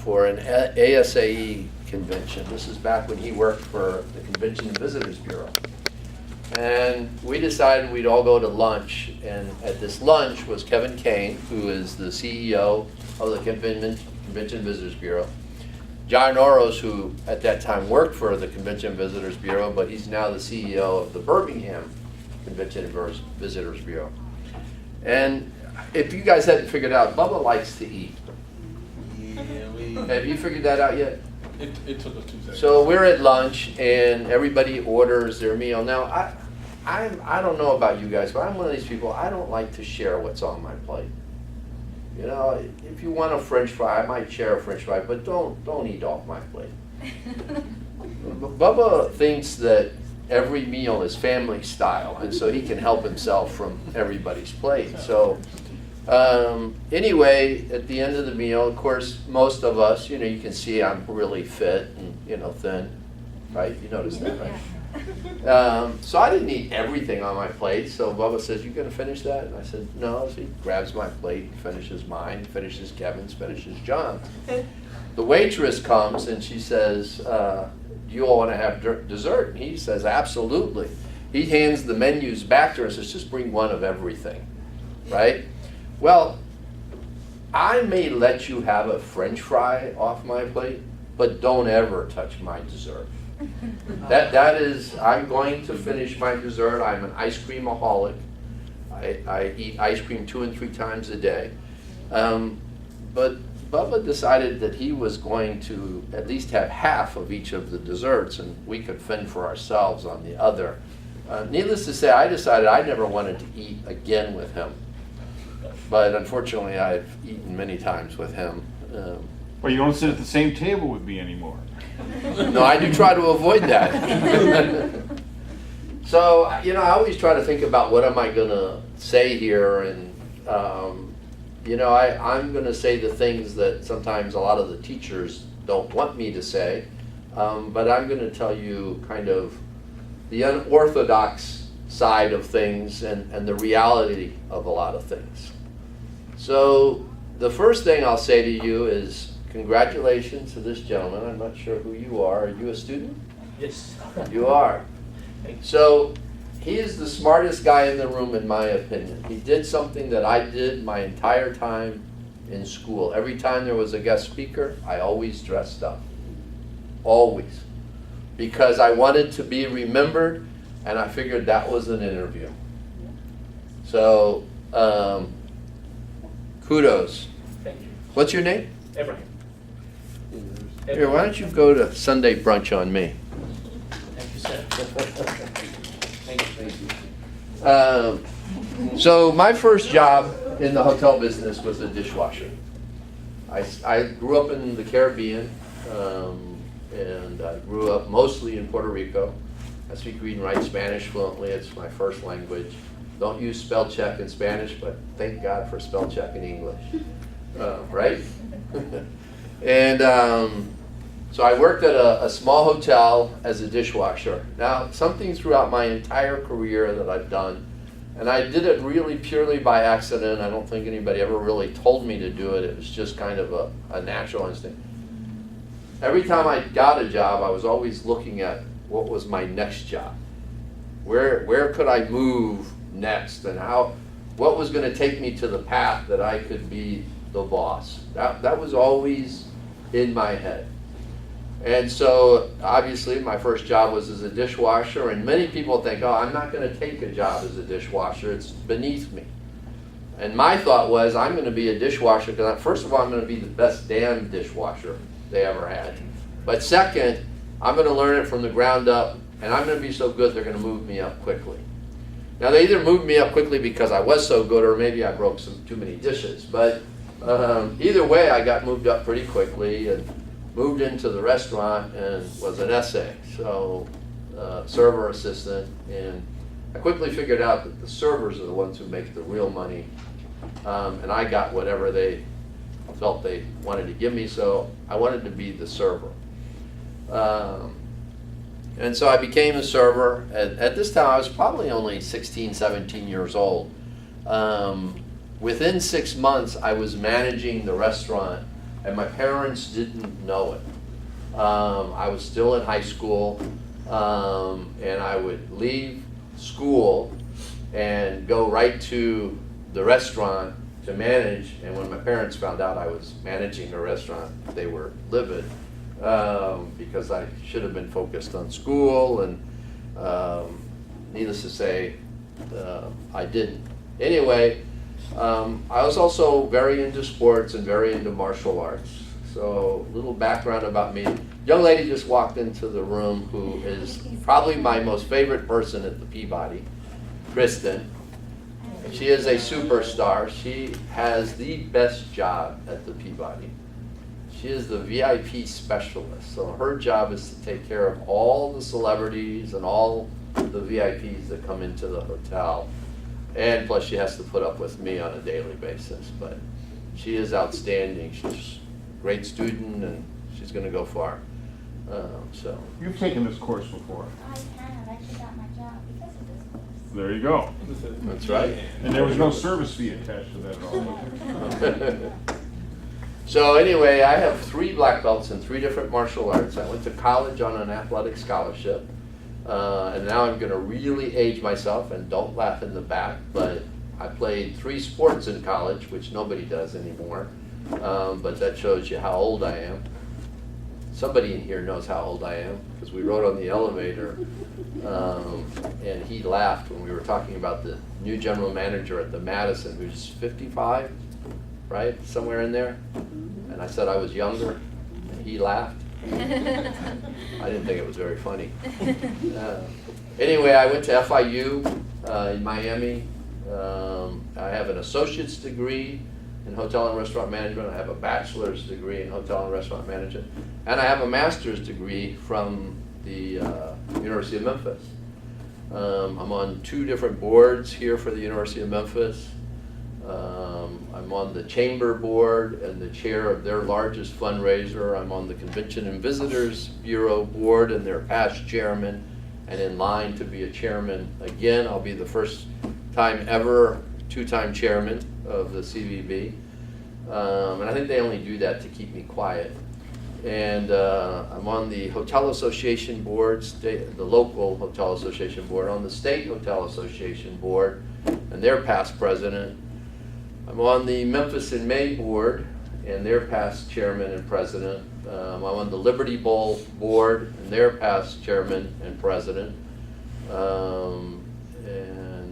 for an ASAE convention. This is back when he worked for the Convention and Visitors Bureau. And we decided we'd all go to lunch, and at this lunch was Kevin Kane, who is the CEO of the Convention and Visitors Bureau. John Oros, who at that time worked for the Convention and Visitors Bureau, but he's now the CEO of the Birmingham Convention and Visitors Bureau. And if you guys hadn't figured out, Bubba likes to eat. Yeah, Have you figured that out yet? it took us 2 seconds. So we're at lunch and everybody orders their meal. Now, I don't know about you guys, but I'm one of these people, I don't like to share what's on my plate. You know, if you want a French fry, I might share a French fry, but don't eat off my plate. Bubba thinks that every meal is family style, and so he can help himself from everybody's plate. So anyway, at the end of the meal, of course, most of us, you know, you can see I'm really fit and, you know, thin, right? You noticed that, right? So I didn't eat everything on my plate, so Bubba says, "You gonna finish that?" And I said, "No." So he grabs my plate, finishes mine, finishes Kevin's, finishes John's. The waitress comes and she says, "Do you all want to have dessert?" And he says, "Absolutely." He hands the menus back to her and says, "Just bring one of everything," right? Well, I may let you have a French fry off my plate, but don't ever touch my dessert. That is, I'm going to finish my dessert. I'm an ice cream-aholic. I eat ice cream 2 and 3 times a day. But Bubba decided that he was going to at least have half of each of the desserts, and we could fend for ourselves on the other. Needless to say, I decided I never wanted to eat again with him. But unfortunately, I've eaten many times with him. Well, you don't sit at the same table with me anymore. No, I do try to avoid that. So, you know, I always try to think about what am I going to say here, and, you know, I'm going to say the things that sometimes a lot of the teachers don't want me to say, but I'm going to tell you kind of the unorthodox side of things and the reality of a lot of things. So the first thing I'll say to you is congratulations to this gentleman. I'm not sure who you are. Are you a student? Yes. You are. So he is the smartest guy in the room, in my opinion. He did something that I did my entire time in school. Every time there was a guest speaker, I always dressed up. Always. Because I wanted to be remembered, and I figured that was an interview. So, kudos. Thank you. What's your name? Abraham. Here, why don't you go to Sunday brunch on me? Thank you, sir. Thank you. So my first job in the hotel business was a dishwasher. I grew up in the Caribbean, and I grew up mostly in Puerto Rico. I speak, read, and write Spanish fluently. It's my first language. Don't use spell check in Spanish, but thank God for spell check in English, right? And so I worked at a small hotel as a dishwasher. Now, something throughout my entire career that I've done, and I did it really purely by accident. I don't think anybody ever really told me to do it. It was just kind of a natural instinct. Every time I got a job, I was always looking at what was my next job. Where could I move next, and what was going to take me to the path that I could be the boss. That was always in my head. And so obviously my first job was as a dishwasher, and many people think, oh, I'm not going to take a job as a dishwasher, it's beneath me. And my thought was, I'm going to be a dishwasher because first of all, I'm going to be the best damn dishwasher they ever had. But second, I'm going to learn it from the ground up, and I'm going to be so good they're going to move me up quickly. Now, they either moved me up quickly because I was so good, or maybe I broke too many dishes. But either way, I got moved up pretty quickly and moved into the restaurant and was an essay, so server assistant. And I quickly figured out that the servers are the ones who make the real money, and I got whatever they felt they wanted to give me, so I wanted to be the server. And so I became a server. At this time, I was probably only 16, 17 years old. Within 6 months, I was managing the restaurant and my parents didn't know it. I was still in high school, and I would leave school and go right to the restaurant to manage, and when my parents found out I was managing a restaurant, they were livid, because I should have been focused on school, and needless to say, I didn't. Anyway, I was also very into sports and very into martial arts. So, little background about me. Young lady just walked into the room who is probably my most favorite person at the Peabody, Kristen. She is a superstar. She has the best job at the Peabody. She is the VIP specialist. So her job is to take care of all the celebrities and all the VIPs that come into the hotel. And plus she has to put up with me on a daily basis. But she is outstanding. She's a great student and she's going to go far. So You've taken this course before. I have. I actually got my job because of this course. There you go. that's right. And there was no service fee attached to that at all, was there? So anyway, I have 3 black belts in 3 different martial arts. I went to college on an athletic scholarship. And now I'm going to really age myself, and don't laugh in the back, but I played 3 sports in college, which nobody does anymore. But that shows you how old I am. Somebody in here knows how old I am, because we rode on the elevator, and he laughed when we were talking about the new general manager at the Madison, who's 55, right? Somewhere in there. And I said I was younger, and he laughed. I didn't think it was very funny. Anyway, I went to FIU in Miami. I have an associate's degree in hotel and restaurant management. I have a bachelor's degree in hotel and restaurant management. And I have a master's degree from the University of Memphis. I'm on 2 different boards here for the University of Memphis. I'm on the chamber board and the chair of their largest fundraiser. I'm on the Convention and Visitors Bureau board and their past chairman, and in line to be a chairman again. I'll be the first time ever 2-time chairman of the CVB. And I think they only do that to keep me quiet. And I'm on the Hotel Association board, the local Hotel Association board, on the State Hotel Association board, and their past president. I'm on the Memphis in May board, and their past chairman and president. I'm on the Liberty Bowl board, and their past chairman and president. And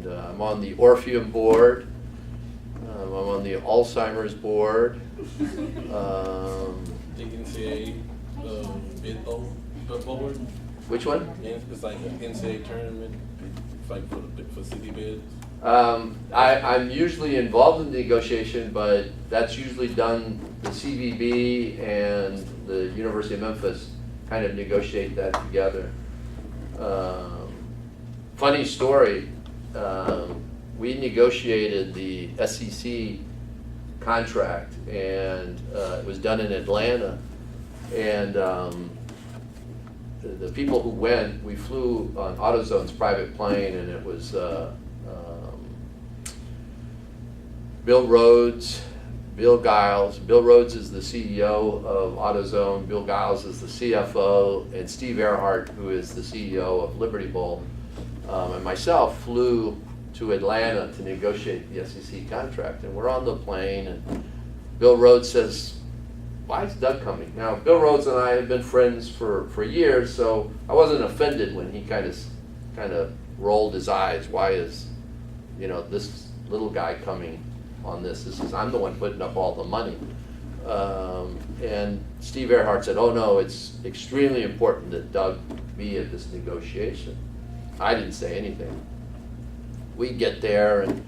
I'm on the Orpheum board. I'm on the Alzheimer's board. The NCAA bid board. Which one? It's like an NCAA tournament, like for city bids. I'm usually involved in the negotiation, but that's usually done, the CVB and the University of Memphis kind of negotiate that together. Funny story, we negotiated the SEC contract, and it was done in Atlanta, and the people who went, we flew on AutoZone's private plane, and it was Bill Rhodes, Bill Giles. Bill Rhodes is the CEO of AutoZone, Bill Giles is the CFO, and Steve Earhart, who is the CEO of Liberty Bowl, and myself flew to Atlanta to negotiate the SEC contract. And we're on the plane, and Bill Rhodes says, "Why is Doug coming?" Now, Bill Rhodes and I have been friends for years, so I wasn't offended when he kind of rolled his eyes. Why is, this little guy coming on this? I'm the one putting up all the money. And Steve Earhart said, "Oh no, it's extremely important that Doug be at this negotiation." I didn't say anything. We get there and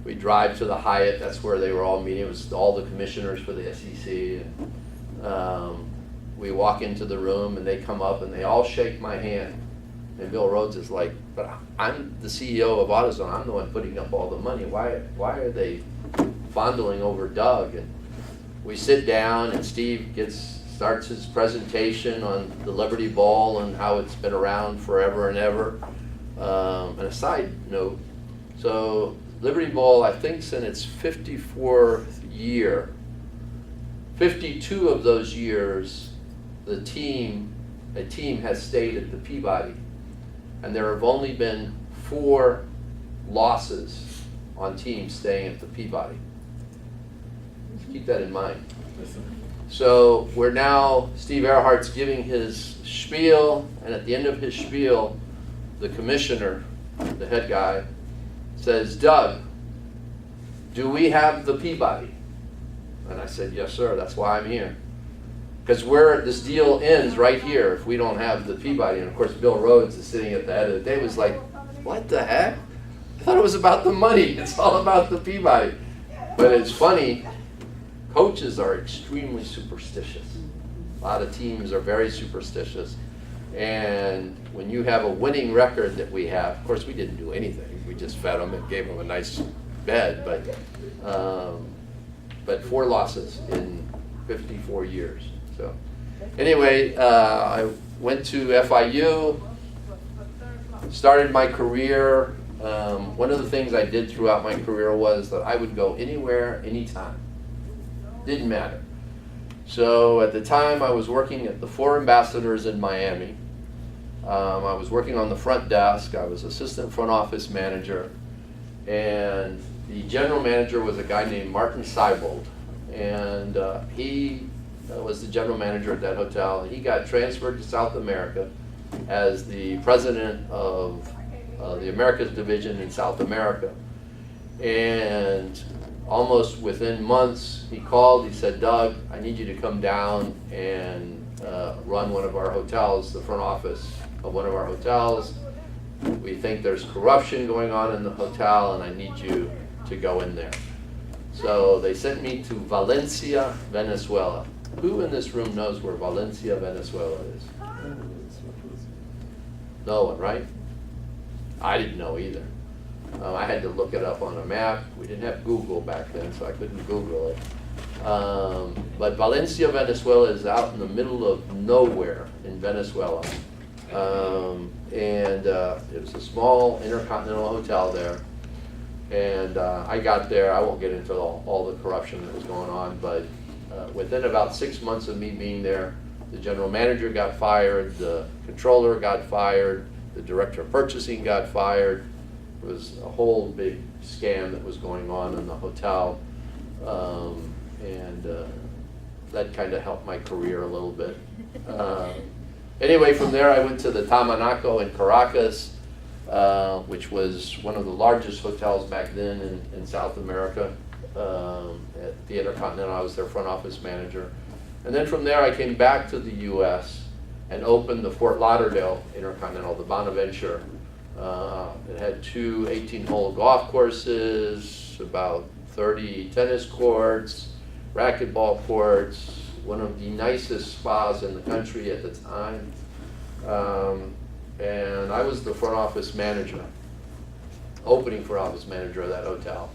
we drive to the Hyatt. That's where they were all meeting. It was all the commissioners for the SEC. And we walk into the room, and they come up and they all shake my hand. And Bill Rhodes is like, "But I'm the CEO of AutoZone. I'm the one putting up all the money. Why are they fondling over Doug?" And we sit down, and Steve starts his presentation on the Liberty Bowl and how it's been around forever and ever. And a side note, so Liberty Bowl, I think, is in its 54th year. 52 of those years, a team has stayed at the Peabody, and there have only been 4 losses on teams staying at the Peabody. Keep that in mind. So we're now, Steve Earhart's giving his spiel, and at the end of his spiel, the commissioner, the head guy, says, "Doug, do we have the Peabody?" And I said, "Yes, sir, that's why I'm here." Because this deal ends right here if we don't have the Peabody. And of course, Bill Rhodes is sitting at the head of the table. He's like, "What the heck? I thought it was about the money. It's all about the Peabody." But it's funny, coaches are extremely superstitious. A lot of teams are very superstitious. And when you have a winning record that we have, of course we didn't do anything. We just fed them and gave them a nice bed. But 4 losses in 54 years. So anyway, I went to FIU, started my career. One of the things I did throughout my career was that I would go anywhere, anytime. Didn't matter. So at the time I was working at the 4 ambassadors in Miami. I was working on the front desk. I was assistant front office manager. And the general manager was a guy named Martin Seibold. And he was the general manager at that hotel. And he got transferred to South America as the president of the Americas division in South America. And almost within months, he called, he said, "Doug, I need you to come down and run one of our hotels, the front office of one of our hotels. We think there's corruption going on in the hotel and I need you to go in there." So they sent me to Valencia, Venezuela. Who in this room knows where Valencia, Venezuela is? No one, right? I didn't know either. I had to look it up on a map. We didn't have Google back then, so I couldn't Google it. But Valencia, Venezuela is out in the middle of nowhere in Venezuela. It was a small intercontinental hotel there. And I got there, I won't get into all the corruption that was going on, but within about 6 months of me being there, the general manager got fired, the controller got fired, the director of purchasing got fired. It was a whole big scam that was going on in the hotel. That kind of helped my career a little bit. Anyway, from there I went to the Tamanaco in Caracas, which was one of the largest hotels back then in South America. At the Intercontinental, I was their front office manager. And then from there I came back to the US and opened the Fort Lauderdale Intercontinental, the Bonaventure. It had 2 18-hole golf courses, about 30 tennis courts, racquetball courts, one of the nicest spas in the country at the time. And I was the front office manager, opening front office manager of that hotel.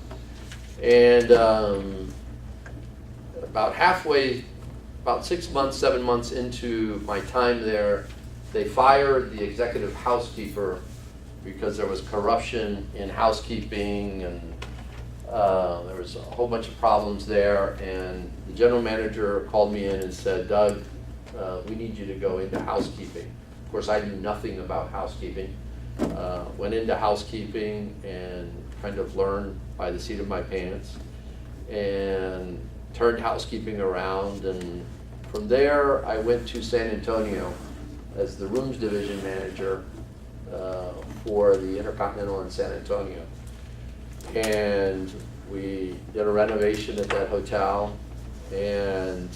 And about 6 months, 7 months into my time there, they fired the executive housekeeper because there was corruption in housekeeping, and there was a whole bunch of problems there. And the general manager called me in and said, "Doug, we need you to go into housekeeping." Of course, I knew nothing about housekeeping. Went into housekeeping and kind of learned by the seat of my pants, and turned housekeeping around. And from there, I went to San Antonio as the rooms division manager for the Intercontinental in San Antonio. And we did a renovation at that hotel, and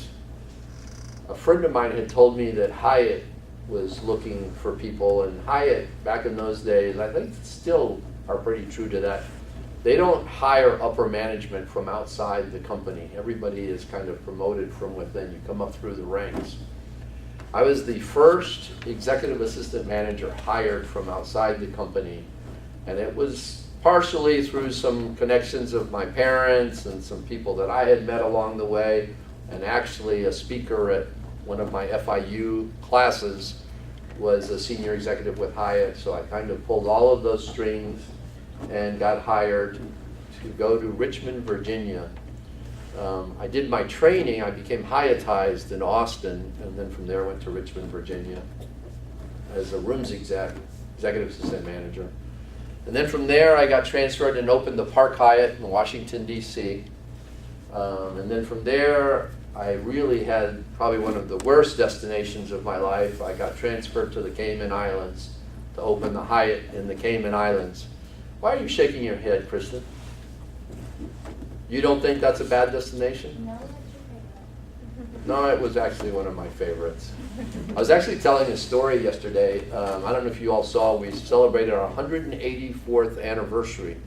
a friend of mine had told me that Hyatt was looking for people, and Hyatt back in those days, I think still are pretty true to that, they don't hire upper management from outside the company. Everybody is kind of promoted from within. You come up through the ranks. I was the first executive assistant manager hired from outside the company, and it was partially through some connections of my parents and some people that I had met along the way, and actually a speaker at one of my FIU classes was a senior executive with Hyatt, so I kind of pulled all of those strings and got hired to go to Richmond, Virginia, I did my training, I became Hyattized in Austin, and then from there I went to Richmond, Virginia as a rooms executive assistant manager. And then from there I got transferred and opened the Park Hyatt in Washington, D.C. And then from there I really had probably one of the worst destinations of my life. I got transferred to the Cayman Islands to open the Hyatt in the Cayman Islands. Why are you shaking your head, Kristen? You don't think that's a bad destination? No, that's your favorite. No, it was actually one of my favorites. I was actually telling a story yesterday. I don't know if you all saw, we celebrated our 184th anniversary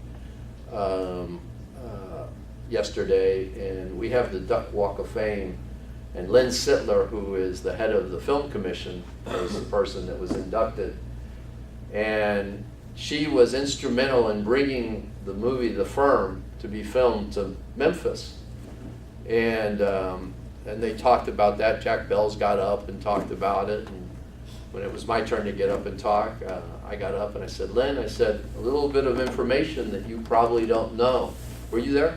yesterday, and we have the Duck Walk of Fame. And Lynn Sittler, who is the head of the Film Commission, was the person that was inducted. And she was instrumental in bringing the movie The Firm to be filmed to Memphis. And they talked about that. Jack Bells got up and talked about it. And when it was my turn to get up and talk, I got up and I said, Lynn, I said, a little bit of information that you probably don't know. Were you there?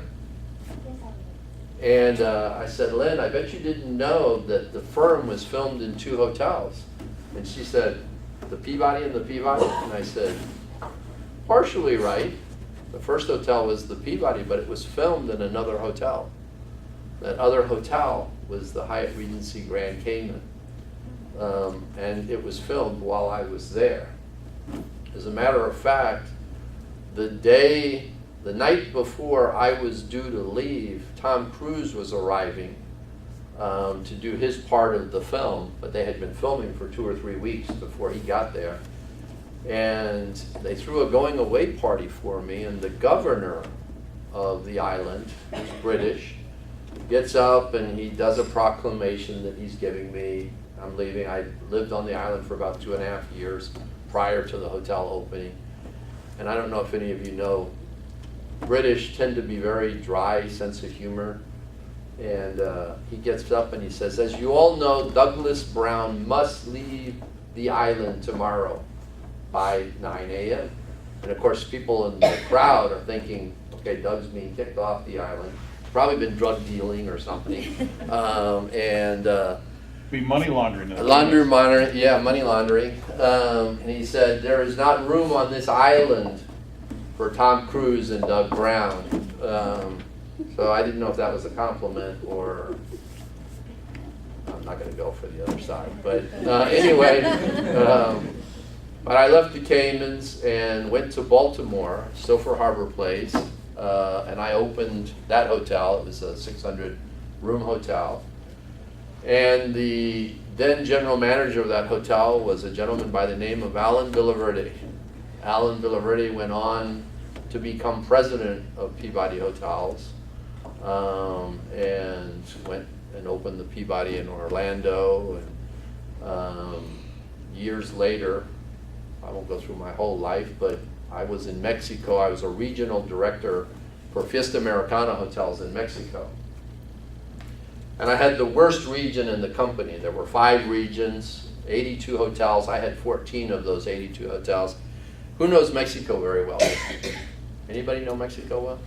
Yes, I did. And I said, Lynn, I bet you didn't know that The Firm was filmed in 2 hotels. And she said, the Peabody and the Peabody? And I said, partially right. The first hotel was the Peabody, but it was filmed in another hotel. That other hotel was the Hyatt Regency Grand Cayman. And it was filmed while I was there. As a matter of fact, the night before I was due to leave, Tom Cruise was arriving to do his part of the film, but they had been filming for 2 or 3 weeks before he got there. And they threw a going away party for me, and the governor of the island, who's British, gets up and he does a proclamation that he's giving me. I'm leaving. I lived on the island for about 2.5 years prior to the hotel opening. And I don't know if any of you know, British tend to be very dry sense of humor. And he gets up and he says, as you all know, Douglas Browne must leave the island tomorrow by 9 a.m. And of course, people in the crowd are thinking, okay, Doug's being kicked off the island. Probably been drug dealing or something. Be money laundering. Money laundering. And he said, there is not room on this island for Tom Cruise and Doug Browne. So I didn't know if that was a compliment or I'm not going to go for the other side. But anyway, but I left the Caymans and went to Baltimore, Stouffer Harbor Place, and I opened that hotel. It was a 600-room hotel. And the then general manager of that hotel was a gentleman by the name of Alan Villaverde. Alan Villaverde went on to become president of Peabody Hotels, and went and opened the Peabody in Orlando. And years later, I won't go through my whole life, but I was in Mexico. I was a regional director for Fiesta Americana hotels in Mexico. And I had the worst region in the company. There were 5 regions, 82 hotels. I had 14 of those 82 hotels. Who knows Mexico very well? Anybody know Mexico well?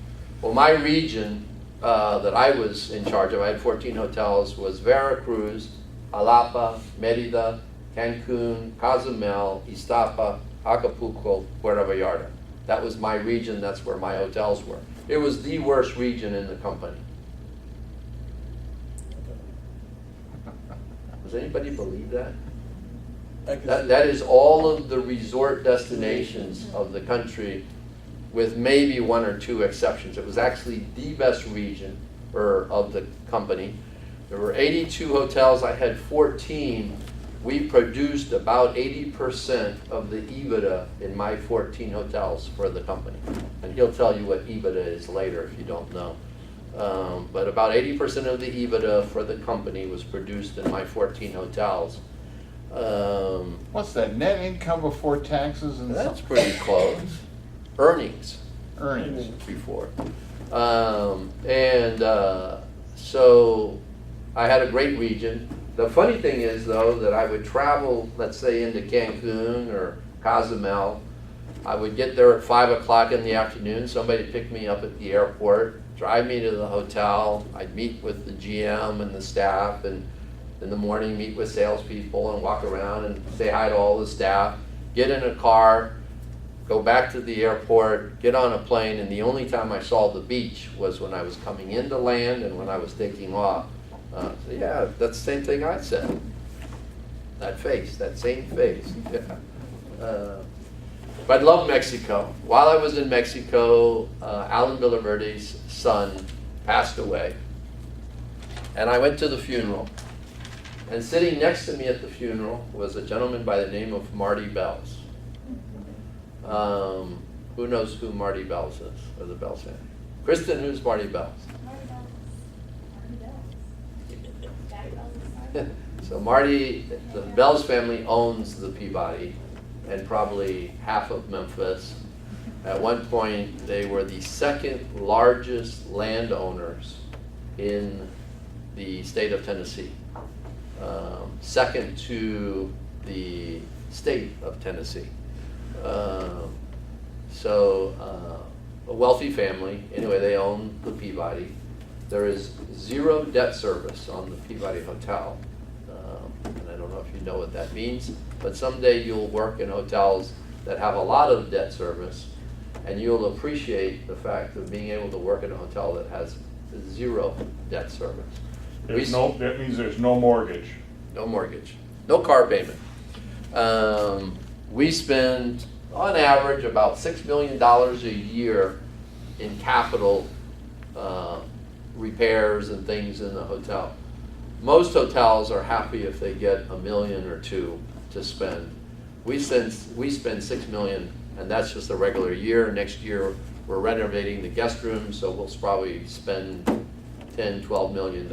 Well, my region that I was in charge of, I had 14 hotels, was Veracruz, Jalapa, Mérida, Cancun, Cozumel, Iztapa, Acapulco, Puerto Vallarta. That was my region. That's where my hotels were. It was the worst region in the company. Does anybody believe that? That is all of the resort destinations of the country, with maybe 1 or 2 exceptions. It was actually the best region of the company. There were 82 hotels. I had 14. We produced about 80% of the EBITDA in my 14 hotels for the company. And he'll tell you what EBITDA is later if you don't know. But about 80% of the EBITDA for the company was produced in my 14 hotels. What's that, net income before taxes and That's pretty close. Earnings earnings? before. So I had a great region. The funny thing is, though, that I would travel, let's say, into Cancun or Cozumel. I would get there at 5 o'clock in the afternoon. Somebody picked me up at the airport. drive me to the hotel. I'd meet with the GM and the staff, and in the morning meet with salespeople and walk around and say hi to all the staff, get in a car, go back to the airport, get on a plane, and the only time I saw the beach was when I was coming into land and when I was taking off. So yeah, that's the same thing I said. That face, that same face. Yeah. But I love Mexico. While I was in Mexico, Alan Villaverde's son passed away. And I went to the funeral. And sitting next to me at the funeral was a gentleman by the name of Marty Bells. Who knows who Marty Bells is, or the Bells family? Kristen, who's Marty Bells? Marty Bells. Marty Bells. Daddy Bells is Marty. So Marty, the Bells family owns the Peabody and probably half of Memphis. At one point, they were the second largest landowners in the state of Tennessee. Second to the state of Tennessee. A wealthy family. Anyway, they own the Peabody. There is zero debt service on the Peabody Hotel. And I don't know if you know what that means, but someday you'll work in hotels that have a lot of debt service, and you'll appreciate the fact of being able to work in a hotel that has zero debt service. That means there's no mortgage. No mortgage, no car payment. We spend, on average, about $6 million a year in capital repairs and things in the hotel. Most hotels are happy if they get $1 million or $2 million to spend. We spend $6 million, and that's just a regular year. Next year, we're renovating the guest rooms, so we'll probably spend $10, $12 million.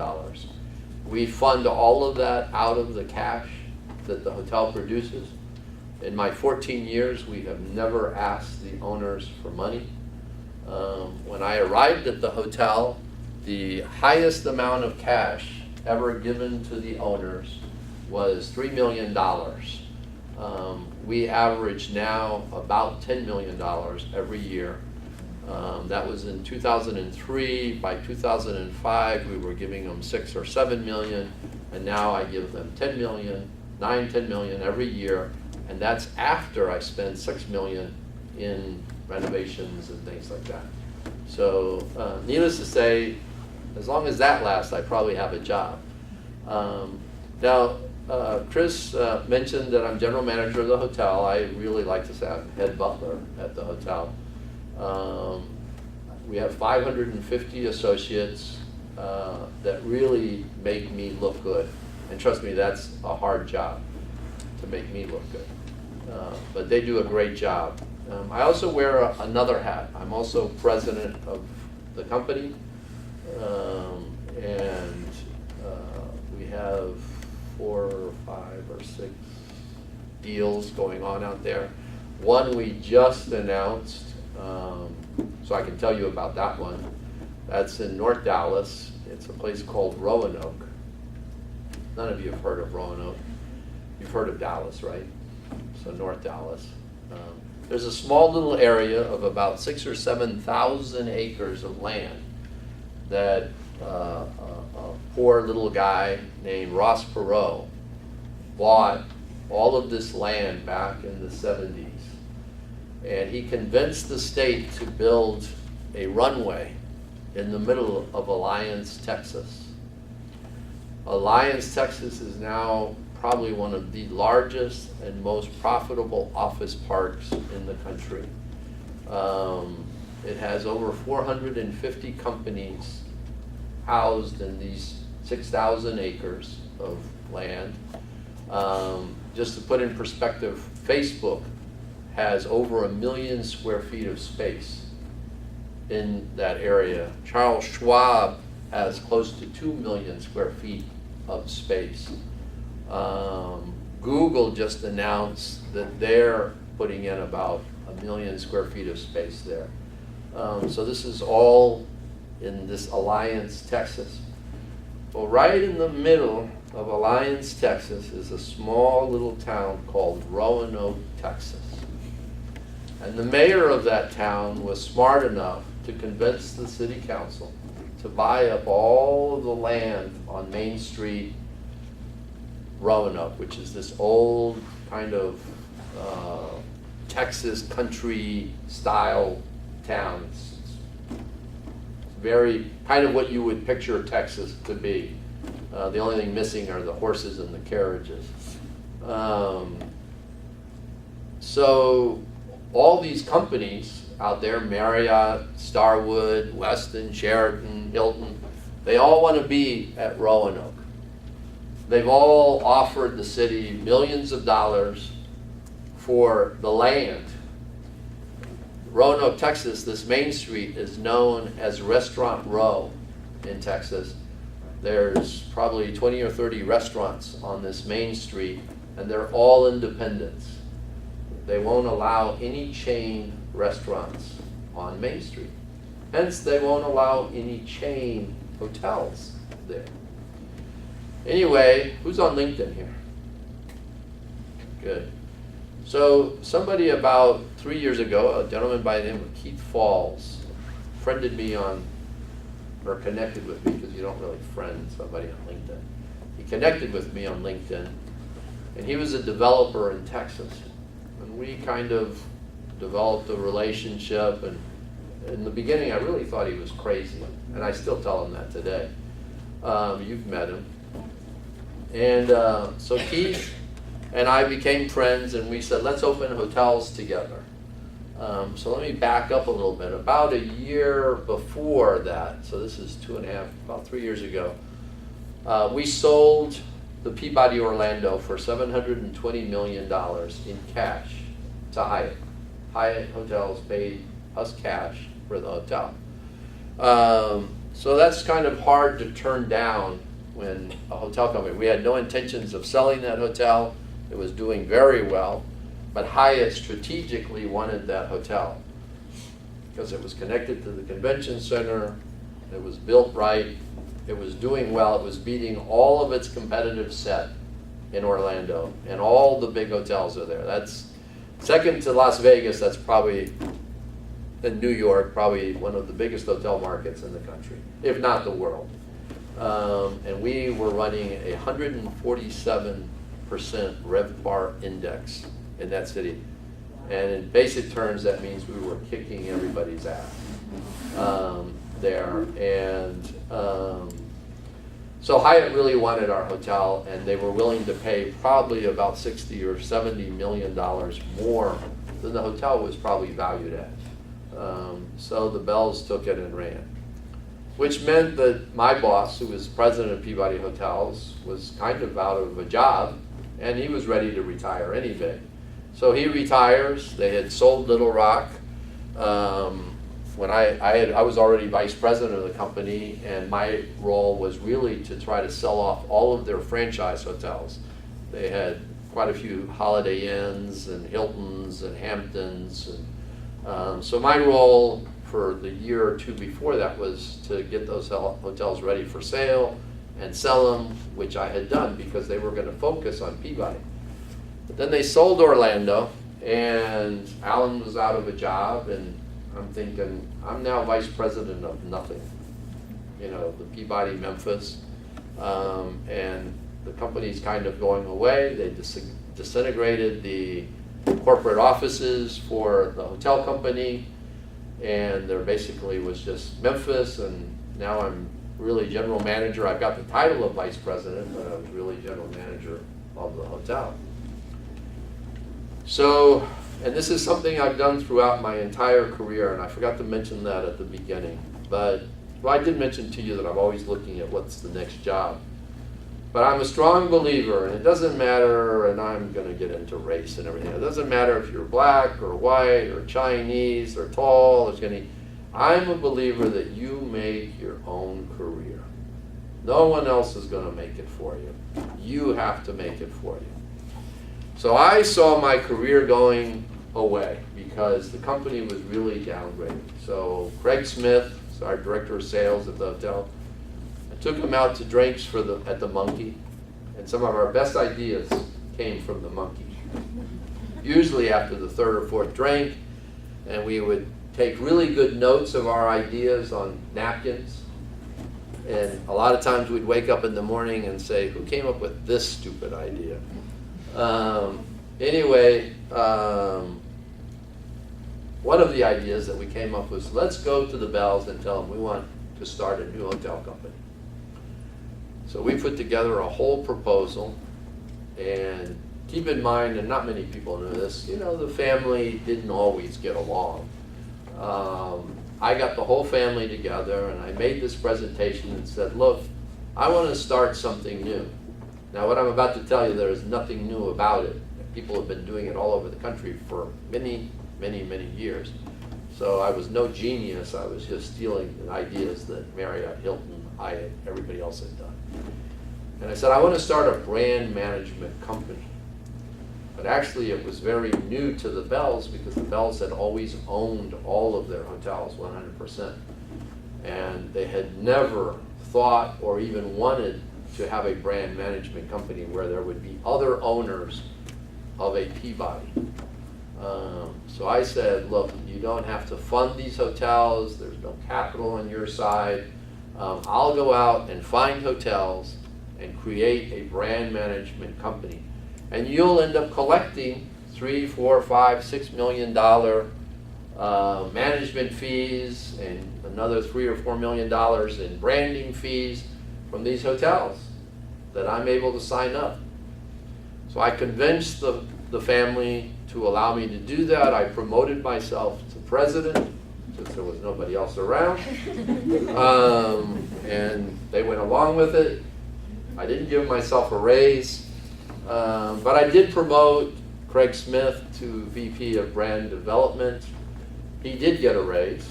We fund all of that out of the cash that the hotel produces. In my 14 years, we have never asked the owners for money. When I arrived at the hotel, the highest amount of cash ever given to the owners was $3 million. We average now about $10 million every year. That was in 2003. By 2005, we were giving them 6 or 7 million, and now I give them 10 million, 10 million every year, and that's after I spend 6 million in renovations and things like that. So, needless to say, as long as that lasts, I probably have a job. Now, Chris mentioned that I'm general manager of the hotel. I really like to say I'm head butler at the hotel. We have 550 associates that really make me look good. And trust me, that's a hard job to make me look good. But they do a great job. I also wear another hat. I'm also president of the company. And we have 4 or 5 or 6 deals going on out there. One we just announced, so I can tell you about that one. That's in North Dallas. It's a place called Roanoke. None of you have heard of Roanoke. You've heard of Dallas, right? So North Dallas. There's a small little area of about 6,000 or 7,000 acres of land that a poor little guy named Ross Perot bought all of this land back in the 70s. And he convinced the state to build a runway in the middle of Alliance, Texas. Alliance, Texas is now probably one of the largest and most profitable office parks in the country. It has over 450 companies housed in these 6,000 acres of land. Just to put in perspective, Facebook has over 1 million square feet of space in that area. Charles Schwab has close to 2 million square feet of space. Google just announced that they're putting in about 1 million square feet of space there. So this is all in this Alliance, Texas. Well, right in the middle of Alliance, Texas is a small little town called Roanoke, Texas. And the mayor of that town was smart enough to convince the city council to buy up all of the land on Main Street, Roanoke, which is this old kind of Texas country style town. It's very kind of what you would picture Texas to be. The only thing missing are the horses and the carriages. So all these companies out there, Marriott, Starwood, Westin, Sheraton, Hilton, they all want to be at Roanoke. They've all offered the city millions of dollars for the land. Roanoke, Texas, this Main Street is known as Restaurant Row in Texas. There's probably 20 or 30 restaurants on this Main Street, and they're all independents. They won't allow any chain restaurants on Main Street. Hence, they won't allow any chain hotels there. Anyway, who's on LinkedIn here? Good. So somebody about 3 years ago, a gentleman by the name of Keith Falls, friended me on, or connected with me, because you don't really friend somebody on LinkedIn. He connected with me on LinkedIn, and he was a developer in Texas. And we kind of developed a relationship, and in the beginning I really thought he was crazy, and I still tell him that today. You've met him. And so Keith and I became friends, and we said, let's open hotels together. So let me back up a little bit. About a year before that, so this is 2.5, about 3 years ago, we sold the Peabody Orlando for $720 million in cash to Hyatt. Hyatt Hotels paid us cash for the hotel. So that's kind of hard to turn down when a hotel company, we had no intentions of selling that hotel. It was doing very well, but Hyatt strategically wanted that hotel because it was connected to the convention center, it was built right, it was doing well, it was beating all of its competitive set in Orlando, and all the big hotels are there. That's second to Las Vegas. That's probably, in New York, probably one of the biggest hotel markets in the country, if not the world. And we were running a 147% RevPAR index in that city. And in basic terms, that means we were kicking everybody's ass there. And so Hyatt really wanted our hotel, and they were willing to pay probably about $60 or $70 million more than the hotel was probably valued at. So the Bells took it and ran, which meant that my boss, who was president of Peabody Hotels, was kind of out of a job, and he was ready to retire any day. So he retires. They had sold Little Rock. When I was already vice president of the company, and my role was really to try to sell off all of their franchise hotels. They had quite a few Holiday Inns and Hiltons and Hamptons. And, so my role for the year or two before that was to get those hotels ready for sale and sell them, which I had done because they were going to focus on Peabody. But then they sold Orlando, and Alan was out of a job, and I'm thinking, I'm now vice president of nothing. You know, the Peabody Memphis, and the company's kind of going away. They disintegrated the corporate offices for the hotel company, and there basically was just Memphis, and now I'm really general manager. I've got the title of vice president, but I was really general manager of the hotel. So, and this is something I've done throughout my entire career, and I forgot to mention that at the beginning. But, well, I did mention to you that I'm always looking at what's the next job. But I'm a strong believer, and it doesn't matter, and I'm going to get into race and everything. It doesn't matter if you're black or white or Chinese or tall or skinny. I'm a believer that you make your own career. No one else is going to make it for you. You have to make it for you. So I saw my career going away because the company was really downgraded. So Craig Smith, our director of sales at the hotel, I took him out to drinks at the Monkey, and some of our best ideas came from the Monkey. Usually after the third or fourth drink, and we would take really good notes of our ideas on napkins. And a lot of times we'd wake up in the morning and say, who came up with this stupid idea? Anyway, one of the ideas that we came up with was, let's go to the Bells and tell them we want to start a new hotel company. So we put together a whole proposal, and keep in mind, and not many people know this, you know, the family didn't always get along. I got the whole family together and I made this presentation and said, look, I want to start something new. Now what I'm about to tell you, there is nothing new about it. People have been doing it all over the country for many, many, many years. So I was no genius, I was just stealing the ideas that Marriott, Hilton, Hyatt, everybody else had done. And I said, I want to start a brand management company. But actually it was very new to the Bells because the Bells had always owned all of their hotels 100%. And they had never thought or even wanted to have a brand management company where there would be other owners of a Peabody. So I said, look, you don't have to fund these hotels, there's no capital on your side. I'll go out and find hotels and create a brand management company. And you'll end up collecting $3, $4, $5, $6 million management fees and another $3 or $4 million in branding fees from these hotels that I'm able to sign up. So I convinced the family to allow me to do that. I promoted myself to president since there was nobody else around. And they went along with it. I didn't give myself a raise. But I did promote Craig Smith to VP of Brand Development. He did get a raise.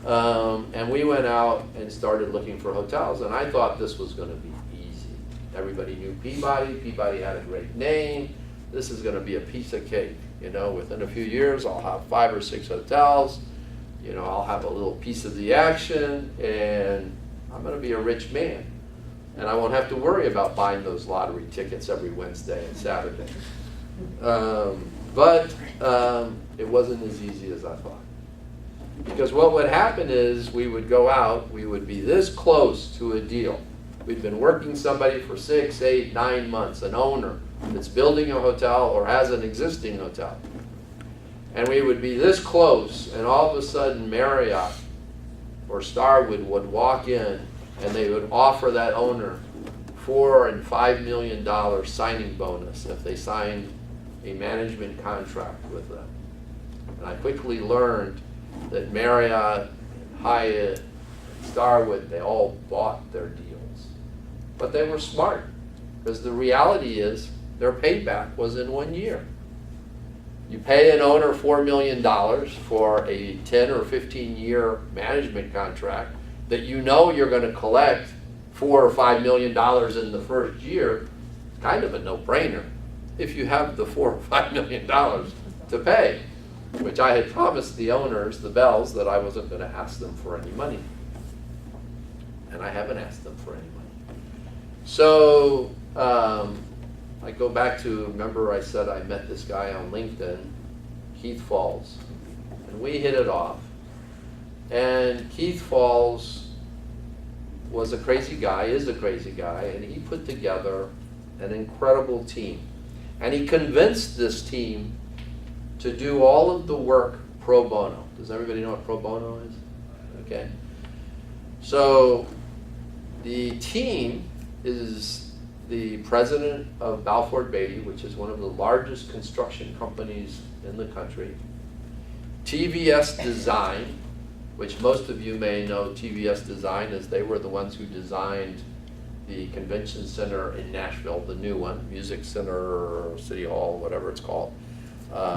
And we went out and started looking for hotels. And I thought this was going to be easy. Everybody knew Peabody. Peabody had a great name. This is going to be a piece of cake. You know, within a few years, I'll have 5 or 6 hotels. You know, I'll have a little piece of the action. And I'm going to be a rich man. And I won't have to worry about buying those lottery tickets every Wednesday and Saturday. But it wasn't as easy as I thought. Because what would happen is we would go out, we would be this close to a deal. We'd been working somebody for 6, 8, 9 months, an owner that's building a hotel or has an existing hotel. And we would be this close, and all of a sudden Marriott or Starwood would walk in and they would offer that owner $4 and $5 million signing bonus if they signed a management contract with them. And I quickly learned that Marriott, Hyatt, Starwood, they all bought their deals. But they were smart, because the reality is their payback was in 1 year. You pay an owner $4 million for a 10 or 15 year management contract that you know you're going to collect $4 or $5 million in the first year. It's kind of a no-brainer if you have the $4 or $5 million to pay, which I had promised the owners, the Bells, that I wasn't going to ask them for any money. And I haven't asked them for any money. So I go back to, remember I said I met this guy on LinkedIn, Keith Falls, and we hit it off. And Keith Falls was a crazy guy, is a crazy guy, and he put together an incredible team. And he convinced this team to do all of the work pro bono. Does everybody know what pro bono is? Okay. So the team is the president of Balfour Beatty, which is one of the largest construction companies in the country. TVS Design, which most of you may know TVS Design as they were the ones who designed the convention center in Nashville, the new one, Music Center, City Hall, whatever it's called.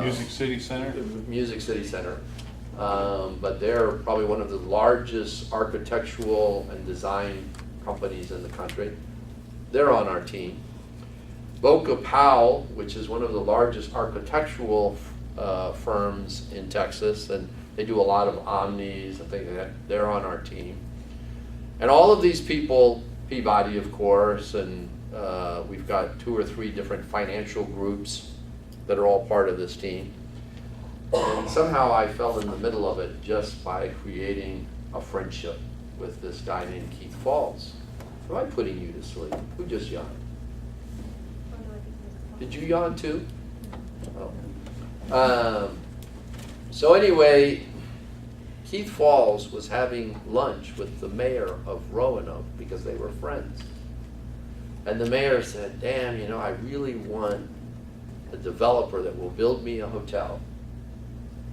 Music City Center? Music City Center. But they're probably one of the largest architectural and design companies in the country. They're on our team. Boca Powell, which is one of the largest architectural firms in Texas, and they do a lot of omnis and things like that. They're on our team. And all of these people, Peabody, of course, and we've got 2 or 3 different financial groups that are all part of this team. And somehow I fell in the middle of it just by creating a friendship with this guy named Keith Falls. Am I putting you to sleep? Who just yawned? Did you yawn too? Oh. So anyway, Keith Falls was having lunch with the mayor of Roanoke because they were friends. And the mayor said, damn, you know, I really want a developer that will build me a hotel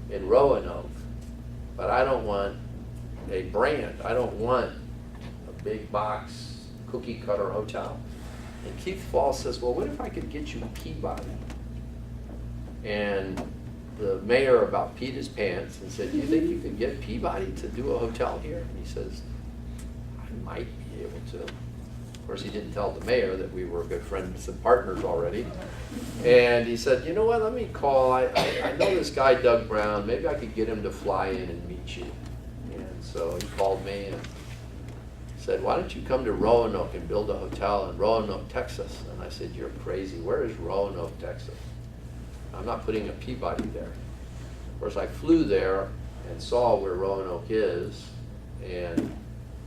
in Roanoke, but I don't want a brand. I don't want a big box cookie cutter hotel. And Keith Falls says, well, what if I could get you Peabody? And the mayor about peed his pants and said, do you think you could get Peabody to do a hotel here? And he says, I might be able to. Of course, he didn't tell the mayor that we were good friends and partners already. And he said, you know what, let me call. I know this guy, Doug Browne. Maybe I could get him to fly in and meet you. And so he called me and said, why don't you come to Roanoke and build a hotel in Roanoke, Texas? And I said, you're crazy. Where is Roanoke, Texas? I'm not putting a Peabody there. Of course, I flew there and saw where Roanoke is and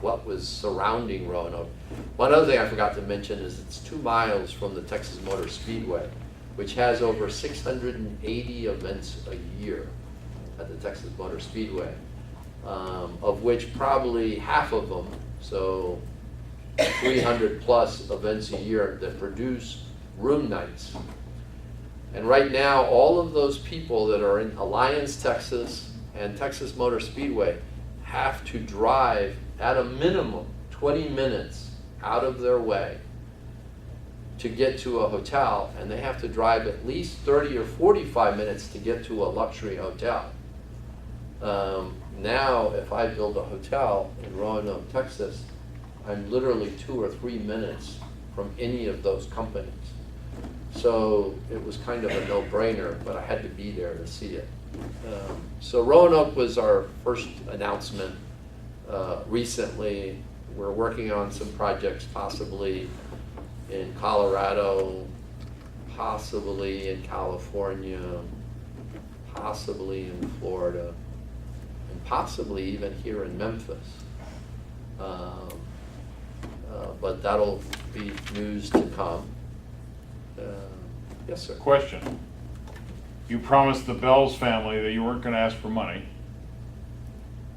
what was surrounding Roanoke. One other thing I forgot to mention is it's 2 miles from the Texas Motor Speedway, which has over 680 events a year at the Texas Motor Speedway, of which probably half of them, so 300 plus events a year that produce room nights. And right now, all of those people that are in Alliance, Texas, and Texas Motor Speedway have to drive at a minimum 20 minutes out of their way to get to a hotel, and they have to drive at least 30 or 45 minutes to get to a luxury hotel. Now, if I build a hotel in Roanoke, Texas, I'm literally 2 or 3 minutes from any of those companies. So it was kind of a no-brainer, but I had to be there to see it. So Roanoke was our first announcement recently. We're working on some projects possibly in Colorado, possibly in California, possibly in Florida, and possibly even here in Memphis. But that'll be news to come. Yes, sir. Question. You promised the Bells family that you weren't gonna ask for money,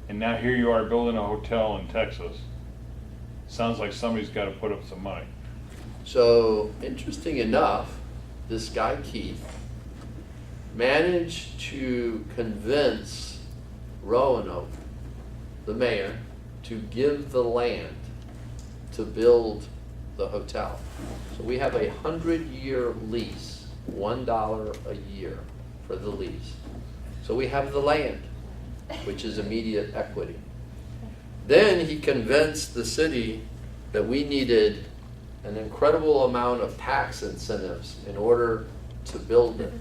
and now here you are building a hotel in Texas. Sounds like somebody's gotta put up some money. So, interesting enough, this guy Keith managed to convince Roanoke, the mayor, to give the land to build the hotel. So we have a 100-year lease, $1 a year for the lease. So we have the land, which is immediate equity. Then he convinced the city that we needed an incredible amount of tax incentives in order to build it.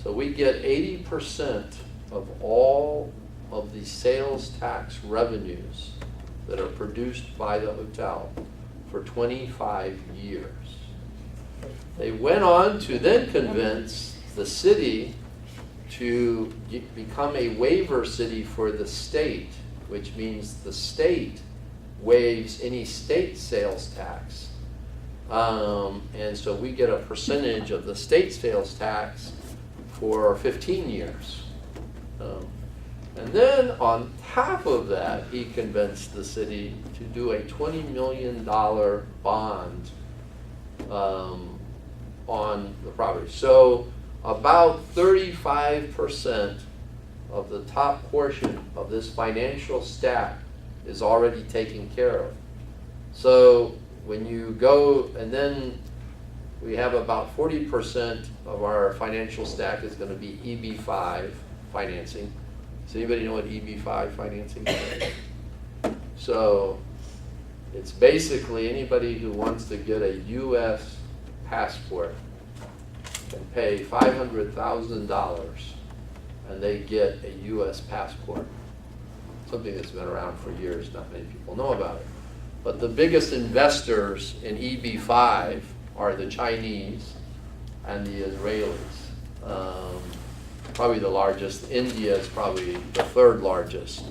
So we get 80% of all of the sales tax revenues that are produced by the hotel for 25 years. They went on to then convince the city to become a waiver city for the state, which means the state waives any state sales tax. And so we get a percentage of the state sales tax for 15 years. And then on top of that, he convinced the city to do a $20 million bond on the property. So about 35% of the top portion of this financial stack is already taken care of. So when you go, and then we have about 40% of our financial stack is going to be EB5 financing. Does anybody know what EB5 financing is? So it's basically anybody who wants to get a U.S. passport can pay $500,000 and they get a U.S. passport. Something that's been around for years, not many people know about it. But the biggest investors in EB5 are the Chinese and the Israelis. probably the largest. India is probably the third largest.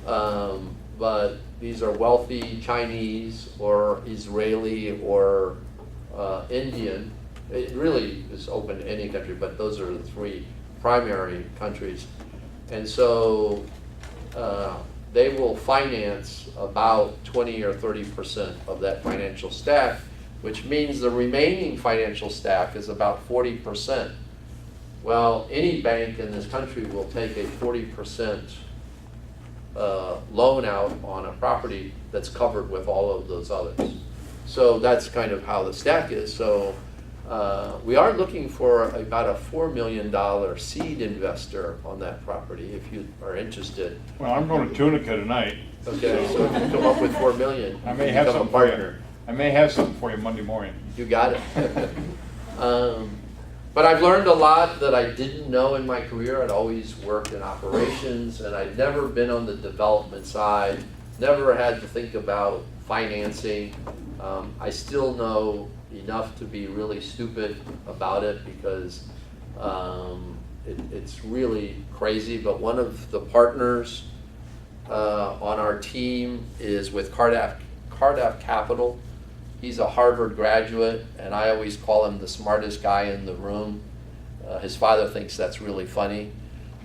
But these are wealthy Chinese or Israeli or Indian. It really is open to any country, but those are the three primary countries. And so they will finance about 20 or 30% of that financial stack, which means the remaining financial stack is about 40%. Well, any bank in this country will take a 40% loan out on a property that's covered with all of those others. So that's kind of how the stack is. So we are looking for about a $4 million seed investor on that property if you are interested. Well, I'm going to Tunica tonight. Okay, so if you come up with $4 million, I you may have become a something for you. partner. I may have something for you Monday morning. You got it. But I've learned a lot that I didn't know in my career. I'd always worked in operations, and I'd never been on the development side, never had to think about financing. I still know enough to be really stupid about it because it's really crazy. But one of the partners on our team is with Cardaff Capital. He's a Harvard graduate, and I always call him the smartest guy in the room. His father thinks that's really funny.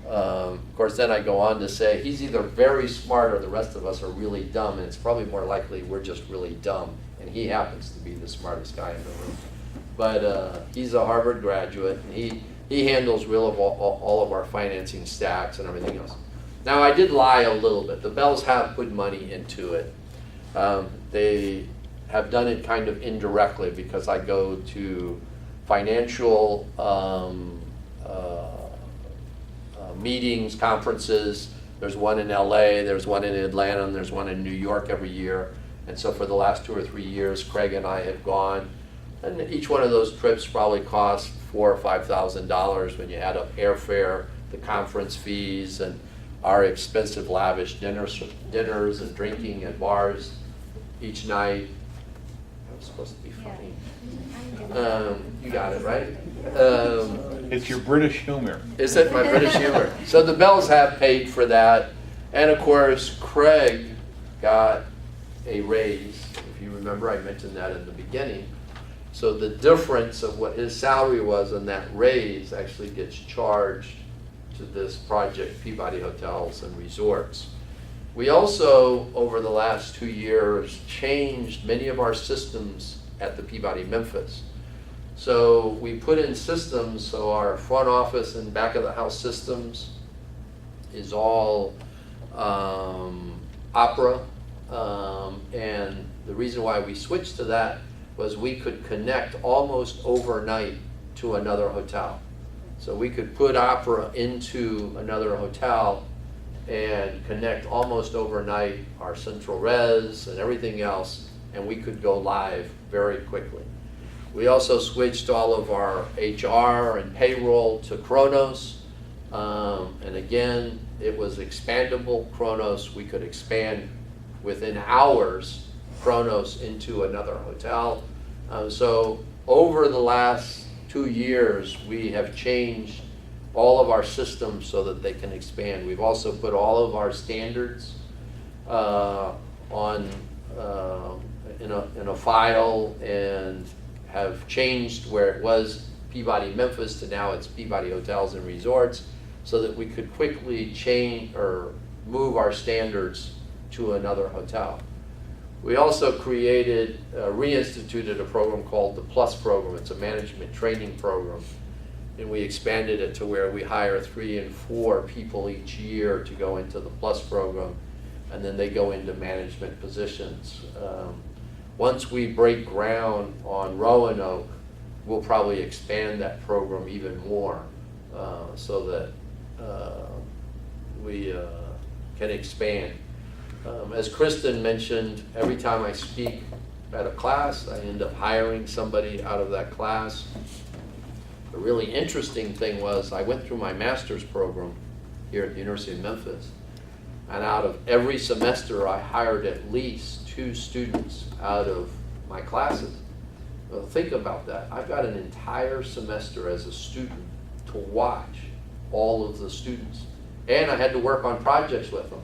Of course, then I go on to say he's either very smart or the rest of us are really dumb, and it's probably more likely we're just really dumb, and he happens to be the smartest guy in the room. But he's a Harvard graduate, and he handles all of our financing stacks and everything else. Now, I did lie a little bit. The Bells have put money into it. They have done it kind of indirectly because I go to financial meetings, conferences. There's one in LA, there's one in Atlanta, and there's one in New York every year. And so for the last 2 or 3 years, Craig and I have gone, and each one of those trips probably costs $4,000 or $5,000 when you add up airfare, the conference fees, and our expensive lavish dinners and drinking at bars each night. That was supposed to be funny. You got it, right? It's your British humor. Is it my British humor? So the Bells have paid for that. And of course, Craig got a raise. If you remember, I mentioned that in the beginning. So the difference of what his salary was and that raise actually gets charged to this project, Peabody Hotels and Resorts. We also, over the last 2 years, changed many of our systems at the Peabody Memphis. So we put in systems, so our front office and back of the house systems is all Opera. And the reason why we switched to that was we could connect almost overnight to another hotel. So we could put Opera into another hotel and connect almost overnight our central res and everything else, and we could go live very quickly. We also switched all of our HR and payroll to Kronos, and again, it was expandable. Kronos, we could expand within hours, Kronos into another hotel. So over the last 2 years, we have changed all of our systems so that they can expand. We've also put all of our standards on in a file and have changed where it was Peabody Memphis to now it's Peabody Hotels and Resorts, so that we could quickly change or move our standards to another hotel. We also created, reinstituted a program called the Plus program. It's a management training program. And we expanded it to where we hire 3 and 4 people each year to go into the Plus program, and then they go into management positions. Once we break ground on Roanoke, we'll probably expand that program even more so that we can expand. As Kristen mentioned, every time I speak at a class, I end up hiring somebody out of that class. The really interesting thing was I went through my master's program here at the University of Memphis, and out of every semester I hired at least 2 students out of my classes. Well, think about that. I've got an entire semester as a student to watch all of the students. And I had to work on projects with them.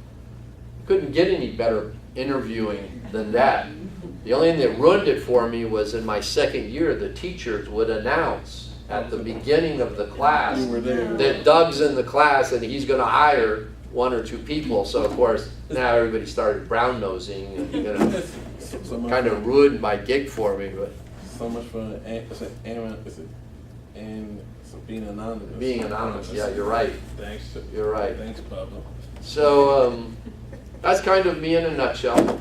Couldn't get any better interviewing than that. The only thing that ruined it for me was in my second year, the teachers would announce at the beginning of the class You were there. that Doug's in the class and he's gonna hire 1 or 2 people. So of course, now everybody started brown nosing and So much kind for- of ruined my gig for me, but So much for and so being anonymous. being anonymous, yeah, you're right, Thanks. you're right. Thanks, Pablo. So, that's kind of me in a nutshell.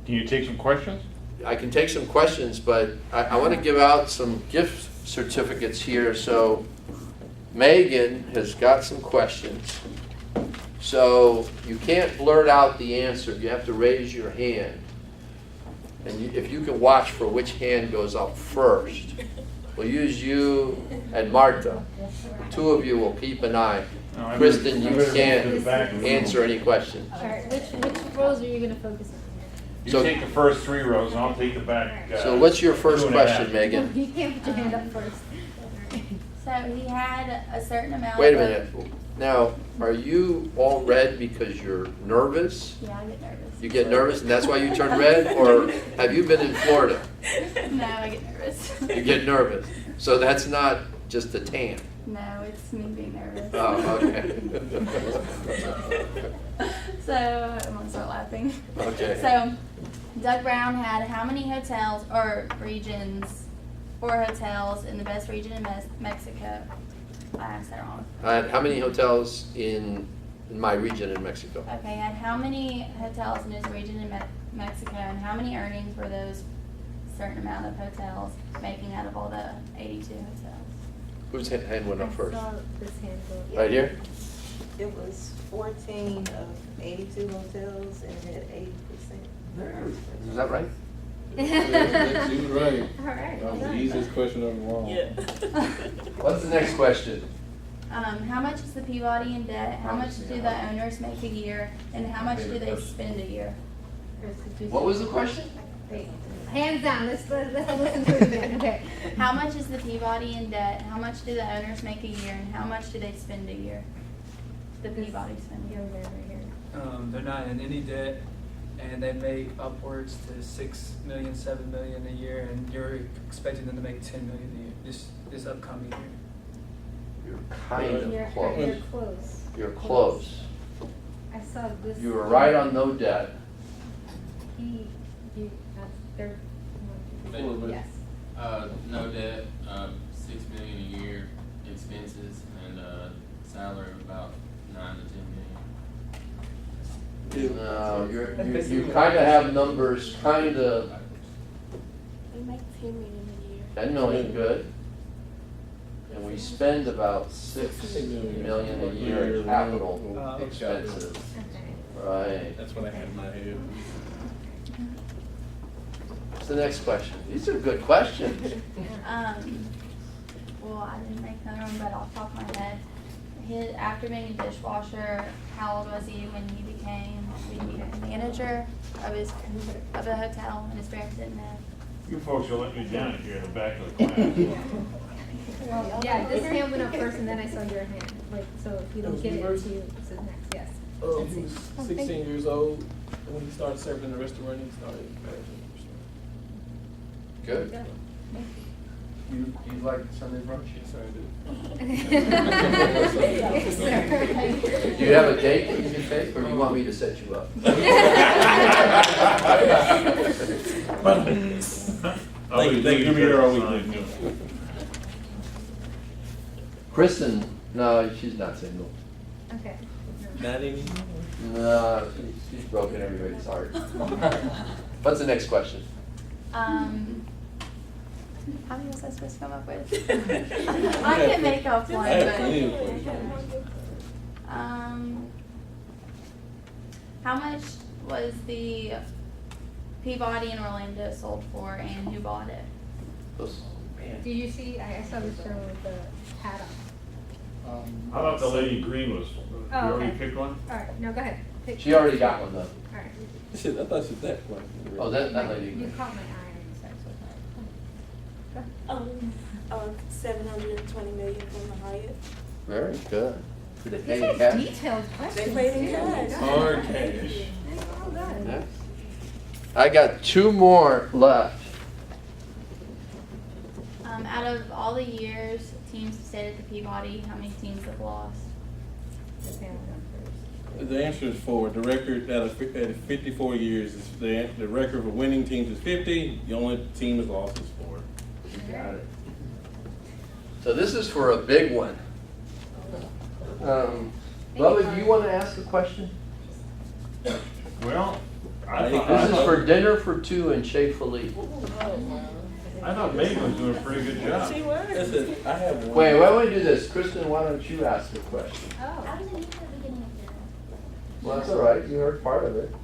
Can you take some questions? I can take some questions, but I want to give out some gift certificates here. So Megan has got some questions. So you can't blurt out the answer. You have to raise your hand. And if you can watch for which hand goes up first. We'll use you and Martha. 2 of you will keep an eye. No, I Kristen, you better go to can't the back of the room. answer any questions. All right, which roles are you gonna focus on? You So- take the first 3 rows, and I'll take the back. So what's your first 2.5. question, Megan? You can't put your hand up first. So he had a certain amount Wait a of- minute. Now, are you all red because you're nervous? Yeah, I get nervous. You get nervous and that's why you turn red? Or have you been in Florida? No, I get nervous. You get nervous. So that's not just a tan. No, it's me being nervous. Oh, okay. So I'm gonna start laughing. Okay. So Doug Browne had how many hotels or regions, 4 hotels in the best region in Mexico? I asked that wrong. How many hotels in my region in Mexico? Okay, he had how many hotels in his region in Mexico, and how many earnings were those certain amount of hotels making out of all the 82 hotels? Whose hand went up I first? saw this hand go. Right here? It was 14 of 82 hotels and it had 80%. Is that right? That's you right. All right. That well was the done. easiest question of them all. What's the next question? How much is the Peabody in debt? How much do the owners make a year? And how much do they spend a year? What was the question? Wait, hands down, let's listen to it again, okay. How much is the Peabody in debt? How much do the owners make a year? And how much do they spend a year? The Peabody spend. Here, right here. They're not in any debt, and they make upwards to 6 million, 7 million a year, and you're expecting them to make 10 million a year this upcoming year. You're kind You're of close. close. You're close. I saw this. You were right on no debt. That's their. Full of it. Yes. No debt, 6 million a year expenses, and salary of about 9 to 10 million. No, you kind of have numbers kind of, We make 10 million a year. 10 million, good. And we spend about 6 million a year in capital expenses. Okay. Right. That's what I had in my head. What's the next question? These are good questions. Well, I didn't make another one, but off the top of my head, after being a dishwasher, how old was he when he became the manager of a hotel and his parents didn't know? You folks are letting me down here in the back of the class. Yeah, this hand went up first and then I saw your hand, like, so if you don't get it, it's you, this is next, yes. He was 16 years old when he started serving in the restaurant. He started managing the restaurant. Good. You like Sunday brunch? Yes, I did. Do you have a date that you can take, or do you want me to set you up? I'll be Thank you, here all Chris. week. Kristen, no, she's not single. Okay. Not any. No, she's broken everybody's heart. What's the next question? How many was I supposed to come up with? I can make up one, I have plenty of questions. but, how much was the Peabody in Orlando sold for, and who bought it? Those- man. Did you see, I saw this girl with the hat on. How about the lady in green was, you Oh, already okay. picked one? All right, no, go ahead. Pick- She already got one though. All right. Shit, I thought she was that question. Oh, that lady. You caught my eye and starts with $720 million from the Hyatt. Very good. Did they pay These in are cash? detailed questions. They paid in too. cash. Hard cash. Well done. Yeah. I got two more left. Out of all the years teams have stayed at the Peabody, how many teams have lost? The family members. The answer is 4. The record out of 54 years is the record for winning teams is 50. The only team that's lost is 4. You got it. So this is for a big one. Bubba, do you want to ask a question? Well, This is for dinner for two and Chez Philippe. I thought Megan was doing a pretty good job. She was. Listen, I have one. Wait, why don't we do this? Kristen, why don't you ask a question? Oh. I was in the beginning of dinner. Well, that's all right. You heard part of it.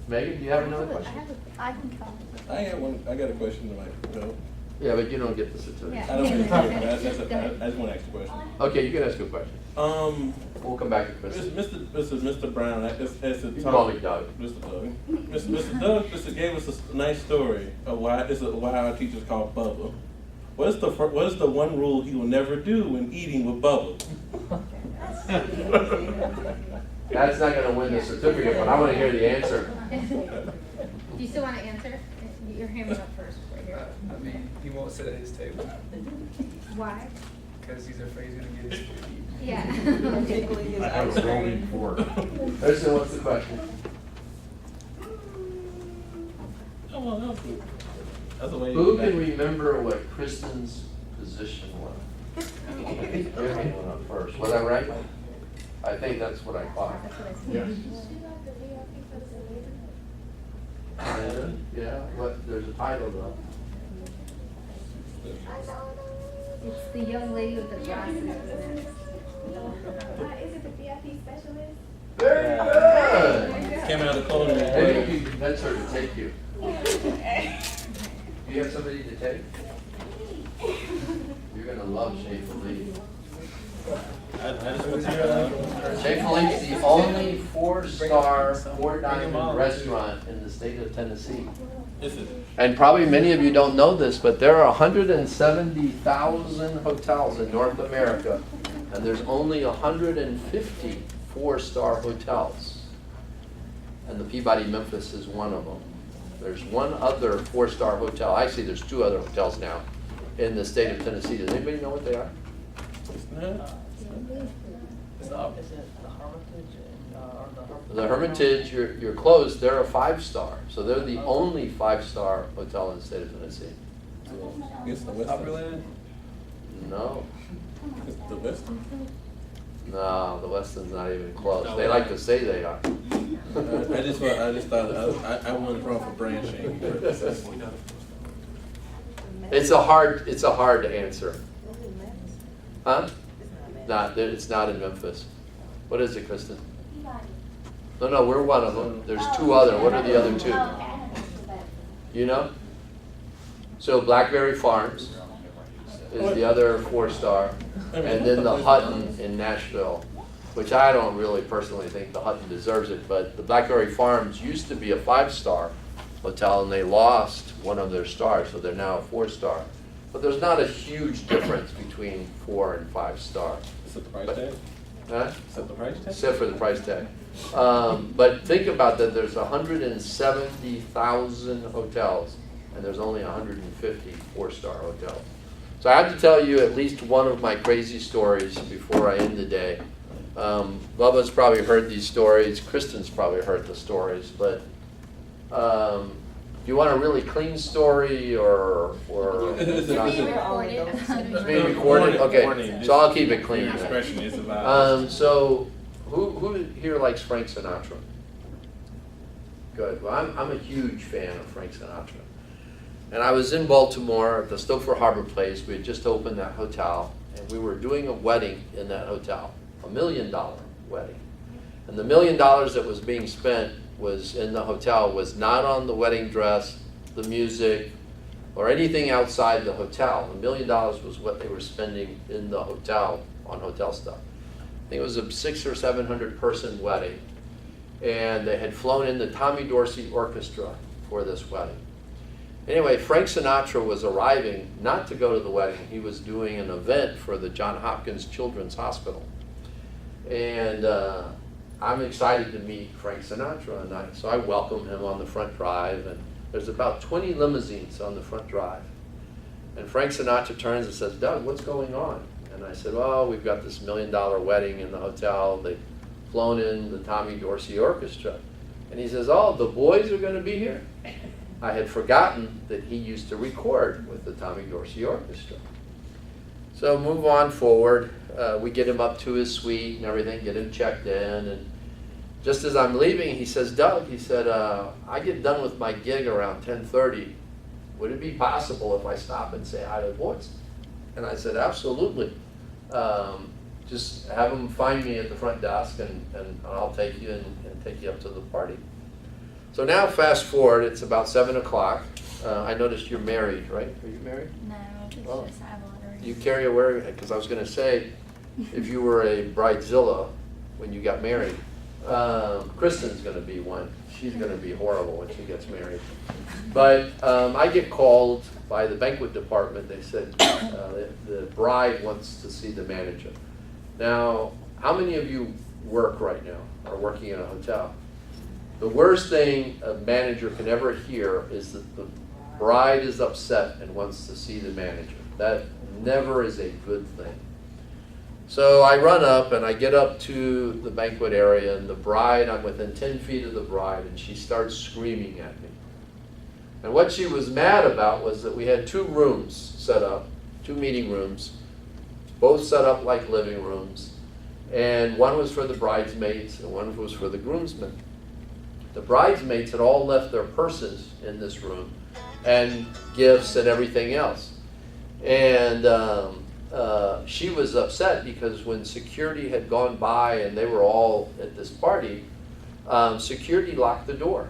Megan, do you have another question? I can come. I got one. I got a question to go. Yeah, but you don't get the certificate. I don't get Go it. I just ahead. want to ask a question. Okay, you can ask a question. We'll come back to Kristen. Mr. Browne, as You can call me Doug. Mr. Doug. Mr. Doug gave us a nice story of why our teacher's called Bubba. What is the one rule he will never do when eating with Bubba? That's not gonna win the certificate, but I wanna hear the answer. Do you still want to answer? Your hand was up first. Right here. I mean, he won't sit at his table Why? because he's afraid he's gonna get his food eaten. Yeah. Particularly his I have ice a rolling cream. fork. Kristen, what's the question? Oh, well, that's the way. Who can remember what Kristen's position was? Your hand went up first. Was that right? I think that's what I caught. That's what I said. Yes. Yeah, what, there's a title though. It's the young lady with the glasses. Isn't it? Is it the VIP specialist? Very good. Came out of the culinary. Maybe you can convince her to take you. Do you have somebody to take? You're gonna love Chez Philippe. I just want to. Chez Philippe's the only 4-star, 4-diamond restaurant in the state of Tennessee. Listen, And probably many of you don't know this, but there are 170,000 hotels in North America, and there's only 150 4-star hotels. And the Peabody Memphis is one of them. There's one other 4-star hotel, actually there's 2 other hotels now in the state of Tennessee. Does anybody know what they are? The Hermitage, you're close, they're a 5-star. So they're the only 5-star hotel in the state of Tennessee. It's the Western. Opryland? No, It's the Western. no, the Weston's not even close. They like to say they are. I just thought I wanted to run for branching. It's a hard answer. Huh? It's not in Memphis. What is it, Kristen? No, we're one of them. There's 2 other. What are the other 2? You know? So Blackberry Farms is the other 4-star, and then the Hutton in Nashville, which I don't really personally think the Hutton deserves it, but the Blackberry Farms used to be a 5-star hotel, and they lost one of their stars, so they're now a 4-star. But there's not a huge difference between 4 and 5-star. Is that the price tag? Huh? Is that the price tag? Except for the price tag. But think about that, there's 170,000 hotels, and there's only 150 4-star hotels. So I have to tell you at least one of my crazy stories before I end the day. Bubba's probably heard these stories, Kristen's probably heard the stories, but do you want a really clean story or It's not? being recorded. It's being recorded? Okay, Warning. so I'll keep it clean. Your then. expression is about. So, who here likes Frank Sinatra? Good. Well, I'm a huge fan of Frank Sinatra. And I was in Baltimore at the Stopher Harbor Place. We had just opened that hotel, and we were doing a wedding in that hotel, $1 million wedding. And the $1 million that was being spent was in the hotel was not on the wedding dress, the music, or anything outside the hotel. $1 million was what they were spending in the hotel on hotel stuff. I think it was a 600 or 700 person wedding, and they had flown in the Tommy Dorsey Orchestra for this wedding. Anyway, Frank Sinatra was arriving not to go to the wedding. He was doing an event for the Johns Hopkins Children's Hospital. And I'm excited to meet Frank Sinatra. And so I welcome him on the front drive. And there's about 20 limousines on the front drive. And Frank Sinatra turns and says, Doug, what's going on? And I said, well, we've got this $1 million wedding in the hotel. They've flown in the Tommy Dorsey Orchestra. And he says, oh, the boys are going to be here? I had forgotten that he used to record with the Tommy Dorsey Orchestra. So move on forward. We get him up to his suite and everything, get him checked in. And just as I'm leaving, he says, Doug, he said, I get done with my gig around 10:30. Would it be possible if I stop and say hi to the boys? And I said, absolutely. Just have them find me at the front desk and I'll take you and take you up to the party. So now fast forward, it's about 7 o'clock. I noticed you're married, right? Are you married? No, it's Oh. just I want You carry a wear, because I was going to say, if you were a bridezilla when you got married, Kristen's going to be one. She's going to be horrible when she gets married. But I get called by the banquet department. They said the bride wants to see the manager. Now, how many of you work right now, are working in a hotel? The worst thing a manager can ever hear is that the bride is upset and wants to see the manager. That never is a good thing. So I run up and I get up to the banquet area, and the bride, I'm within 10 feet of the bride, and she starts screaming at me. And what she was mad about was that we had 2 rooms set up, 2 meeting rooms, both set up like living rooms, and one was for the bridesmaids and one was for the groomsmen. The bridesmaids had all left their purses in this room and gifts and everything else. And she was upset because when security had gone by and they were all at this party, security locked the door.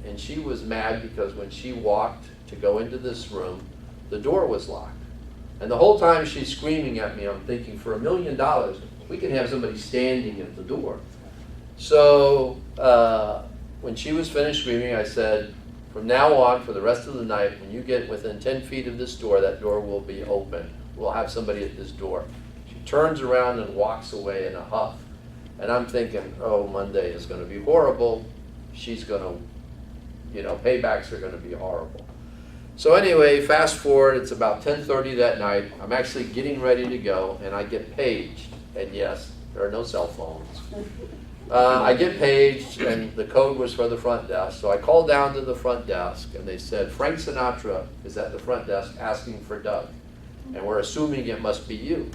And she was mad because when she walked to go into this room, the door was locked. And the whole time she's screaming at me, I'm thinking, for $1 million, we can have somebody standing at the door. So when she was finished screaming, I said, from now on, for the rest of the night, when you get within 10 feet of this door, that door will be open. We'll have somebody at this door. She turns around and walks away in a huff. And I'm thinking, oh, Monday is going to be horrible. She's going to, paybacks are going to be horrible. So anyway, fast forward, it's about 10:30 that night. I'm actually getting ready to go, and I get paged. And yes, there are no cell phones. I get paged, and the code was for the front desk. So I called down to the front desk, and they said, Frank Sinatra is at the front desk asking for Doug. And we're assuming it must be you.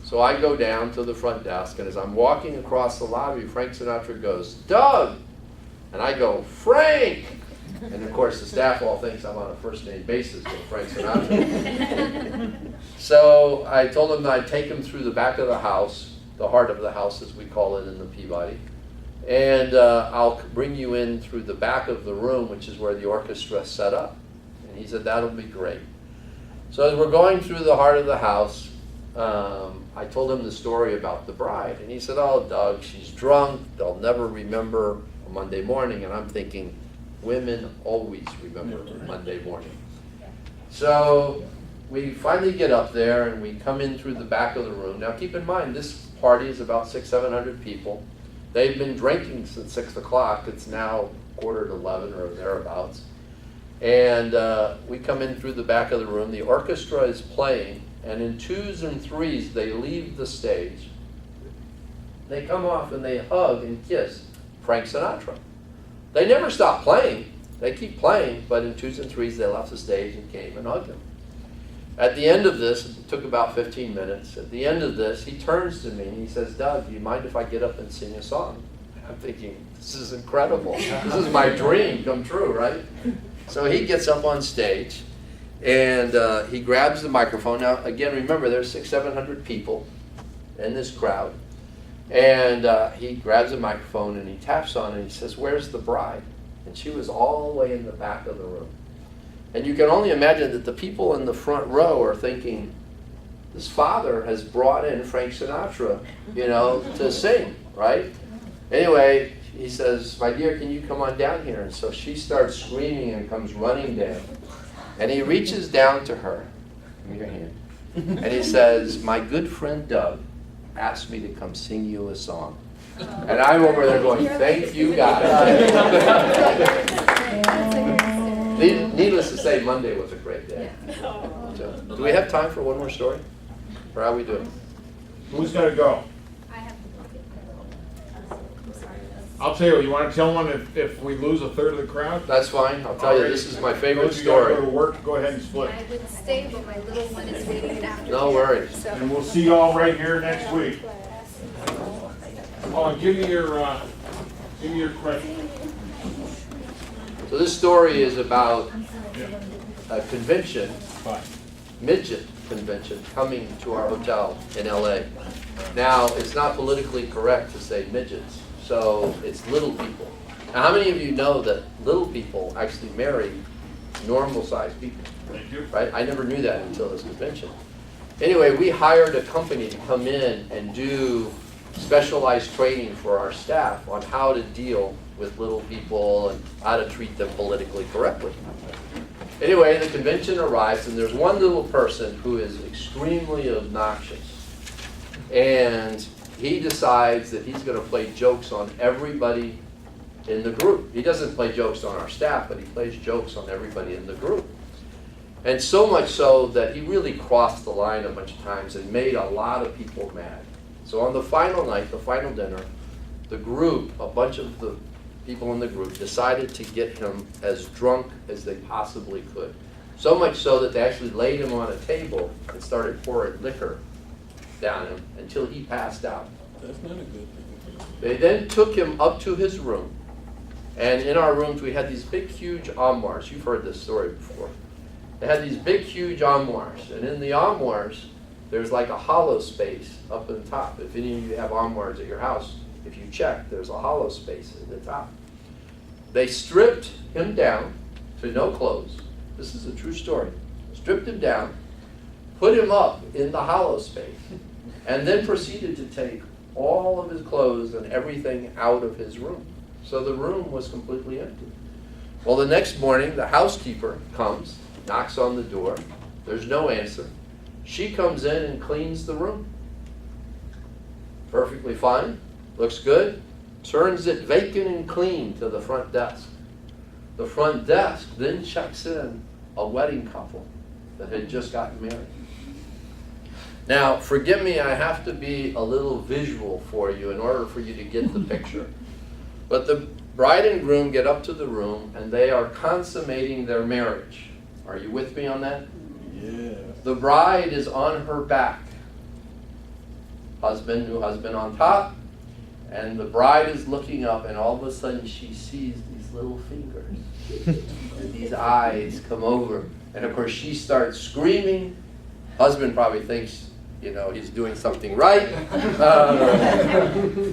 So I go down to the front desk, and as I'm walking across the lobby, Frank Sinatra goes, Doug! And I go, Frank! And of course, the staff all thinks I'm on a first-name basis with Frank Sinatra. So I told him that I'd take him through the back of the house, the heart of the house as we call it in the Peabody, and I'll bring you in through the back of the room, which is where the orchestra is set up. And he said, that'll be great. So as we're going through the heart of the house, I told him the story about the bride. And he said, oh, Doug, she's drunk. They'll never remember a Monday morning. And I'm thinking, women always remember Monday morning. So we finally get up there and we come in through the back of the room. Now keep in mind, this party is about 600-700 people. They've been drinking since 6 o'clock. It's now 11:15 or thereabouts. And we come in through the back of the room. The orchestra is playing, and in 2s and 3s, they leave the stage. They come off and they hug and kiss Frank Sinatra. They never stop playing. They keep playing, but in 2s and 3s, they left the stage and came and hugged him. At the end of this, it took about 15 minutes. At the end of this, he turns to me and he says, Doug, do you mind if I get up and sing a song? I'm thinking, this is incredible. This is my dream come true, right? So he gets up on stage and he grabs the microphone. Now, again, remember, there's 600-700 people in this crowd. And he grabs a microphone and he taps on it and he says, where's the bride? And she was all the way in the back of the room. And you can only imagine that the people in the front row are thinking, this father has brought in Frank Sinatra, to sing, right? Anyway, he says, my dear, can you come on down here? And so she starts screaming and comes running down. And he reaches down to her, give me your hand, and he says, "My good friend Doug asked me to come sing you a song." And I'm over there going, "Thank you, God." Needless to say, Monday was a great day. So, do we have time for one more story? Or how are we doing? Who's gonna go? I have to look at that. I'm sorry. I'll tell you, you wanna tell them if we lose a third of the crowd? That's fine. I'll tell you, this is my favorite Those of you gotta story. go to work, go ahead and split. I would stay, but my little one is waiting in afternoon. No worries. So. And we'll see you all right here next week. Oh, and give me your question. So this story is about Yeah. a convention, Bye. midget convention, coming to our hotel in LA. Now, it's not politically correct to say midgets, so it's little people. Now, how many of you know that little people actually marry normal-sized people? Thank you. Right? I never knew that until this convention. Anyway, we hired a company to come in and do specialized training for our staff on how to deal with little people and how to treat them politically correctly. Anyway, the convention arrives, and there's one little person who is extremely obnoxious. And he decides that he's going to play jokes on everybody in the group. He doesn't play jokes on our staff, but he plays jokes on everybody in the group. And so much so that he really crossed the line a bunch of times and made a lot of people mad. So on the final night, the final dinner, the group, a bunch of the people in the group decided to get him as drunk as they possibly could. So much so that they actually laid him on a table and started pouring liquor down him until he passed out. That's not a good thing. They then took him up to his room, and in our rooms we had these big, huge armoires. You've heard this story before. They had these big, huge armoires, and in the armoires there's like a hollow space up in the top. If any of you have armoires at your house, if you check, there's a hollow space at the top. They stripped him down to no clothes. This is a true story. Stripped him down, put him up in the hollow space, and then proceeded to take all of his clothes and everything out of his room. So the room was completely empty. Well, the next morning, the housekeeper comes, knocks on the door. There's no answer. She comes in and cleans the room. Perfectly fine. Looks good. Turns it vacant and clean to the front desk. The front desk then checks in a wedding couple that had just gotten married. Now, forgive me, I have to be a little visual for you in order for you to get the picture. But the bride and groom get up to the room and they are consummating their marriage. Are you with me on that? Yeah. The bride is on her back. New husband on top. And the bride is looking up, and all of a sudden she sees these little fingers. And these eyes come over. And of course she starts screaming. Husband probably thinks, he's doing something right.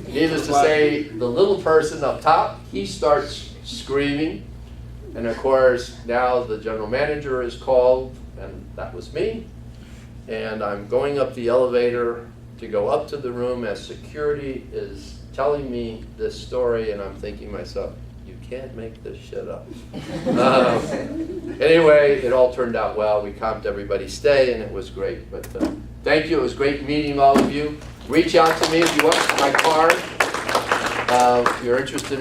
Needless to say, the little person up top, he starts screaming. And of course, now the general manager is called, and that was me. And I'm going up the elevator to go up to the room as security is telling me this story, and I'm thinking to myself, you can't make this shit up. Anyway, it all turned out well. We comped everybody's stay, and it was great. But thank you. It was great meeting all of you. Reach out to me if you want my card. If you're interested in